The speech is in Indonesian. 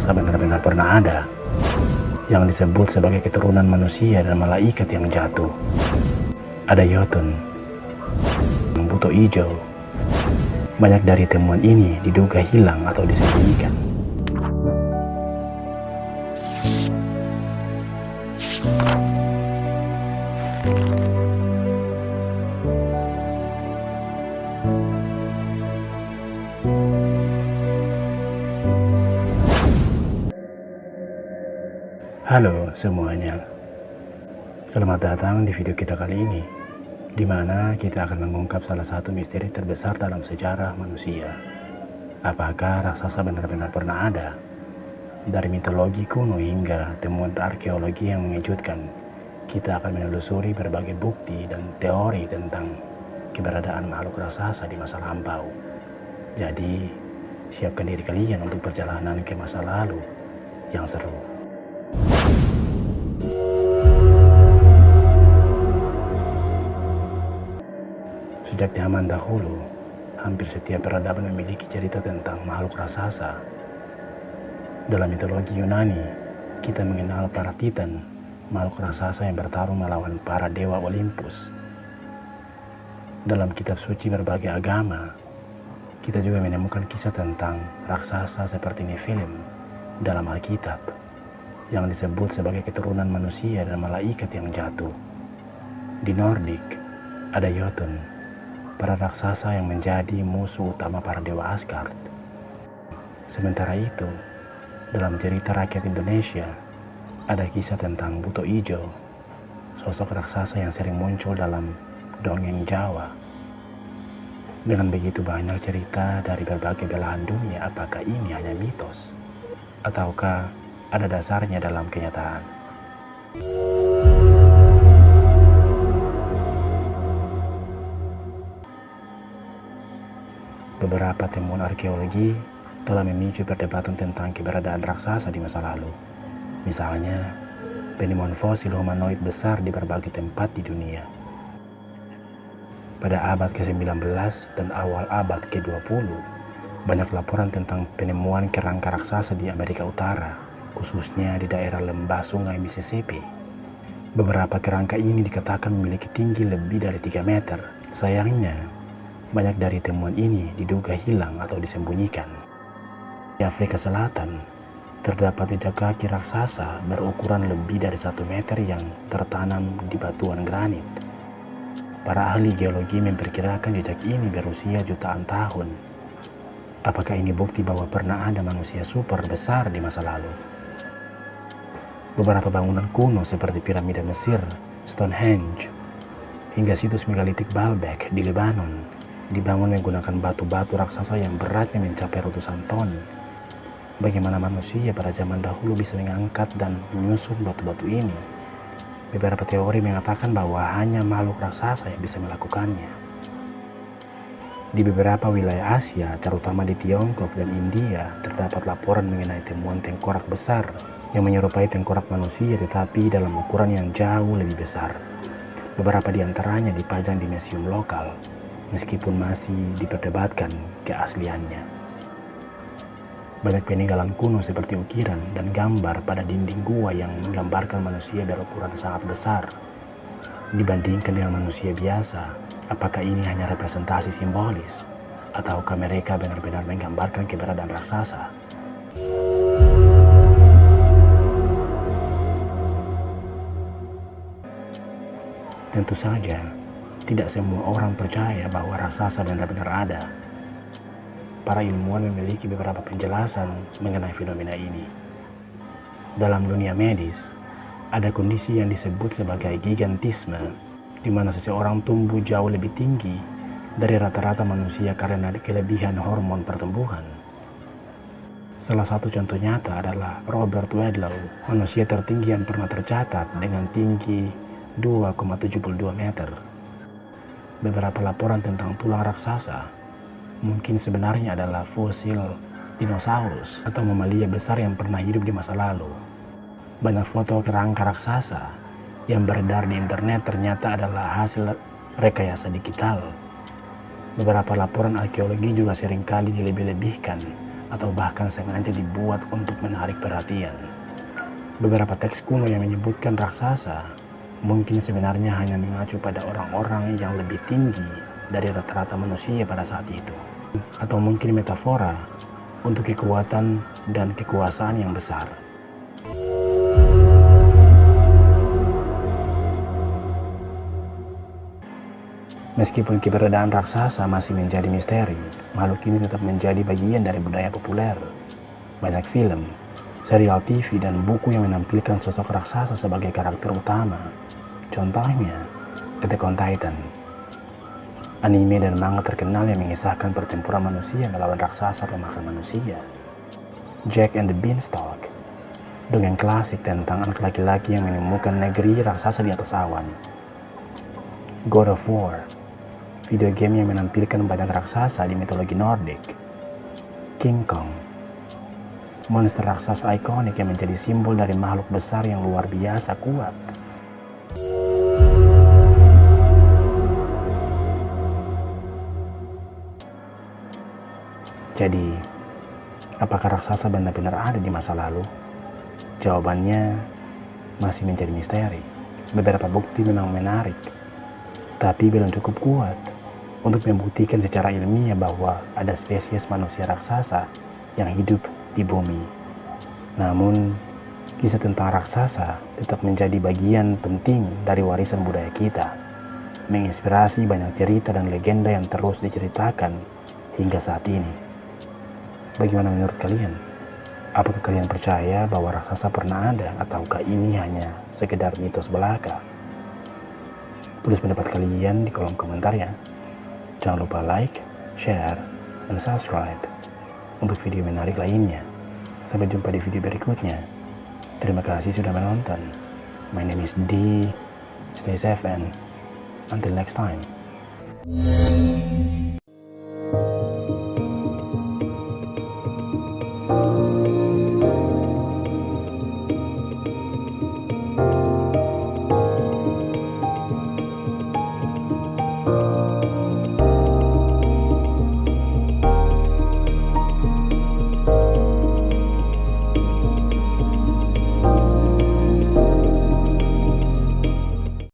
raksasa benar-benar pernah ada, yang disebut sebagai keturunan manusia dan malaikat yang jatuh. Ada Jotun, buto hijau. Banyak dari temuan ini diduga hilang atau disembunyikan. Halo semuanya, selamat datang di video kita kali ini, di mana kita akan mengungkap salah satu misteri terbesar dalam sejarah manusia. Apakah raksasa benar-benar pernah ada? Dari mitologi kuno hingga temuan arkeologi yang mengejutkan, kita akan menelusuri berbagai bukti dan teori tentang keberadaan makhluk raksasa di masa lampau. Jadi, siapkan diri kalian untuk perjalanan ke masa lalu yang seru. Sejak zaman dahulu, hampir setiap peradaban memiliki cerita tentang makhluk raksasa. Dalam mitologi Yunani, kita mengenal para Titan, makhluk raksasa yang bertarung melawan para dewa Olympus. Dalam kitab suci berbagai agama, kita juga menemukan kisah tentang raksasa seperti Nephilim dalam Alkitab, yang disebut sebagai keturunan manusia dan malaikat yang jatuh. Di Nordik, ada Jotun, para raksasa yang menjadi musuh utama para dewa Asgard. Sementara itu, dalam cerita rakyat Indonesia, ada kisah tentang buto hijau, sosok raksasa yang sering muncul dalam dongeng Jawa. Dengan begitu banyak cerita dari berbagai belahan dunia, apakah ini hanya mitos? Ataukah ada dasarnya dalam kenyataan? Beberapa temuan arkeologi telah memicu perdebatan tentang keberadaan raksasa di masa lalu. Misalnya, penemuan fosil humanoid besar di berbagai tempat di dunia. Pada abad ke-19 dan awal abad ke-20, banyak laporan tentang penemuan kerangka raksasa di Amerika Utara, khususnya di daerah lembah sungai Mississippi. Beberapa kerangka ini dikatakan memiliki tinggi lebih dari 3 meter. Sayangnya, banyak dari temuan ini diduga hilang atau disembunyikan. Di Afrika Selatan, terdapat jejak kaki raksasa berukuran lebih dari 1 meter yang tertanam di batuan granit. Para ahli geologi memperkirakan jejak ini berusia jutaan tahun. Apakah ini bukti bahwa pernah ada manusia super besar di masa lalu? Beberapa bangunan kuno seperti piramida Mesir, Stonehenge, hingga situs megalitik Baalbek di Lebanon dibangun menggunakan batu-batu raksasa yang beratnya mencapai ratusan ton. Bagaimana manusia pada zaman dahulu bisa mengangkat dan menyusun batu-batu ini? Beberapa teori mengatakan bahwa hanya makhluk raksasa yang bisa melakukannya. Di beberapa wilayah Asia, terutama di Tiongkok dan India, terdapat laporan mengenai temuan tengkorak besar yang menyerupai tengkorak manusia tetapi dalam ukuran yang jauh lebih besar. Beberapa di antaranya dipajang di museum lokal, meskipun masih diperdebatkan keasliannya. Banyak peninggalan kuno seperti ukiran dan gambar pada dinding gua yang menggambarkan manusia berukuran sangat besar. Dibandingkan dengan manusia biasa, apakah ini hanya representasi simbolis? Ataukah mereka benar-benar menggambarkan keberadaan raksasa? Tentu saja, tidak semua orang percaya bahwa raksasa benar-benar ada. Para ilmuwan memiliki beberapa penjelasan mengenai fenomena ini. Dalam dunia medis, ada kondisi yang disebut sebagai gigantisme, di mana seseorang tumbuh jauh lebih tinggi dari rata-rata manusia karena kelebihan hormon pertumbuhan. Salah satu contoh nyata adalah Robert Wadlow, manusia tertinggi yang pernah tercatat dengan tinggi 2,72 meter. Beberapa laporan tentang tulang raksasa mungkin sebenarnya adalah fosil dinosaurus atau mamalia besar yang pernah hidup di masa lalu. Banyak foto kerangka raksasa yang beredar di internet ternyata adalah hasil rekayasa digital. Beberapa laporan arkeologi juga seringkali dilebih-lebihkan atau bahkan sengaja dibuat untuk menarik perhatian. Beberapa teks kuno yang menyebutkan raksasa mungkin sebenarnya hanya mengacu pada orang-orang yang lebih tinggi dari rata-rata manusia pada saat itu. Atau mungkin metafora untuk kekuatan dan kekuasaan yang besar. Meskipun keberadaan raksasa masih menjadi misteri, makhluk ini tetap menjadi bagian dari budaya populer. Banyak film, serial TV, dan buku yang menampilkan sosok raksasa sebagai karakter utama. Contohnya, Attack on Titan, anime dan manga terkenal yang mengisahkan pertempuran manusia melawan raksasa pemakan manusia. Jack and the Beanstalk, dongeng klasik tentang anak laki-laki yang menemukan negeri raksasa di atas awan. God of War, video game yang menampilkan banyak raksasa di mitologi Nordik. King Kong, monster raksasa ikonik yang menjadi simbol dari makhluk besar yang luar biasa kuat. Jadi, apakah raksasa benar-benar ada di masa lalu? Jawabannya masih menjadi misteri. Beberapa bukti memang menarik, tapi belum cukup kuat untuk membuktikan secara ilmiah bahwa ada spesies manusia raksasa yang hidup di bumi. Namun, kisah tentang raksasa tetap menjadi bagian penting dari warisan budaya kita, menginspirasi banyak cerita dan legenda yang terus diceritakan hingga saat ini. Bagaimana menurut kalian? Apakah kalian percaya bahwa raksasa pernah ada, ataukah ini hanya sekedar mitos belaka? Tulis pendapat kalian di kolom komentar ya. Jangan lupa like, share, dan subscribe untuk video menarik lainnya. Sampai jumpa di video berikutnya. Terima kasih sudah menonton. My name is D. Stay safe and until next time.